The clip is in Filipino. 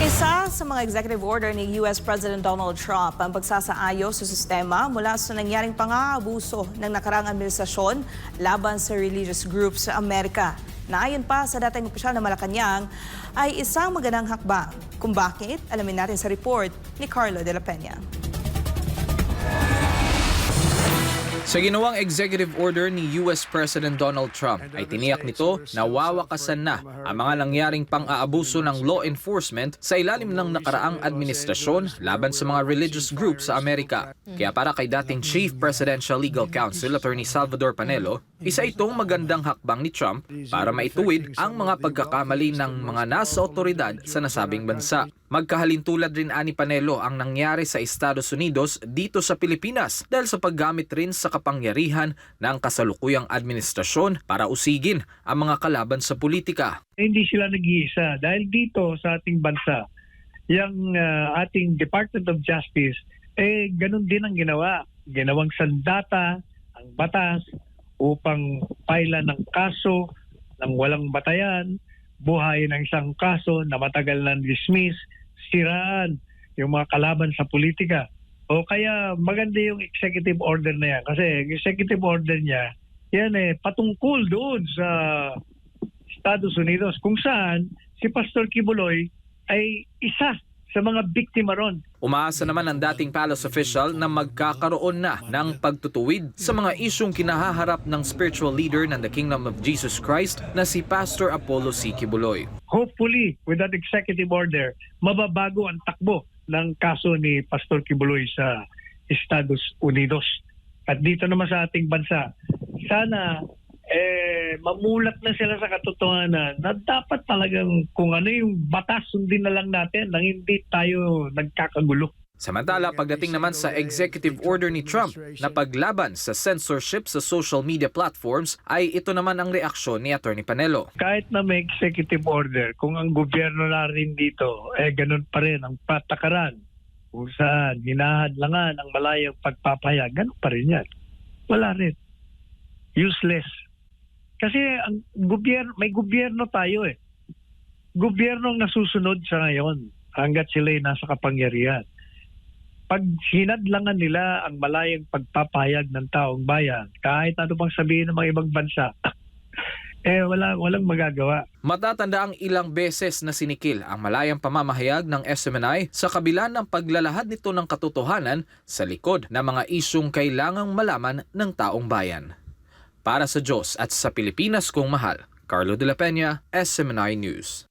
Isa sa mga executive order ni US President Donald Trump ang pagsasaayos sa sistema mula sa nangyaring pang-aabuso ng nakaraang administrasyon laban sa religious groups sa Amerika. Naayon pa sa dating opisyal na Malacanang ay isang magandang hakbang. Kung bakit, alamin natin sa report ni Carlo de la Peña. Sa ginawang executive order ni US President Donald Trump ay tiniyak nito na wawakasan na ang mga nangyaring pang-aabuso ng law enforcement sa ilalim ng nakaraang administrasyon laban sa mga religious groups sa Amerika. Kaya para kay dating Chief Presidential Legal Counsel Attorney Salvador Panelo, isa itong magandang hakbang ni Trump para maituwid ang mga pagkakamali ng mga nasa otoridad sa nasabing bansa. Magkahalintulad rin ani Panelo ang nangyari sa Estados Unidos dito sa Pilipinas dahil sa paggamit rin sa kapangyarihan ng kasalukuyang administrasyon para usigin ang mga kalaban sa politika. Hindi sila nag-iisa dahil dito sa ating bansa, yung ating Department of Justice, ganun din ang ginawa. Ginawang sandata ang batas upang paila ng kaso ng walang batayan, buhayin ng isang kaso na matagal na dismiss, siraan yung mga kalaban sa politika. O kaya maganda yung executive order na yan. Kasi yung executive order niya, yan patungkol doon sa Estados Unidos kung saan si Pastor Quiboloy ay isa sa mga biktima ron. Umaasa naman ang dating palace official na magkakaroon na ng pagtutuwid sa mga isyong kinahaharap ng spiritual leader ng The Kingdom of Jesus Christ na si Pastor Apollo C. Quiboloy. Hopefully, with that executive order, mababago ang takbo ng kaso ni Pastor Quiboloy sa Estados Unidos. At dito naman sa ating bansa, sana mamulat na sila sa katotohanan na dapat talagang kung ano yung batas, sundin na lang natin nang hindi tayo nagkakagulo. Samantala, pagdating naman sa executive order ni Trump na paglaban sa censorship sa social media platforms, ay ito naman ang reaksyon ni Attorney Panelo. Kahit na may executive order, kung ang gobyerno na rin dito, ganun pa rin ang patakaran kung saan hinahadlangan ang malayang pagpapahayag, ganun pa rin yan. Wala rin. Useless. Kasi ang may gobyerno tayo Gobyerno ang nasusunod sa ngayon hanggat sila'y nasa kapangyarihan. Pag hinadlangan nila ang malayang pagpapahayag ng taong bayan, kahit ano pang sabihin ng mga ibang bansa, walang magagawa. Matatanda ang ilang beses na sinikil ang malayang pamamahayag ng SMNI sa kabila ng paglalahad nito ng katotohanan sa likod ng mga isyong kailangang malaman ng taong bayan. Para sa Diyos at sa Pilipinas kong mahal, Carlo de la Peña, SMNI News.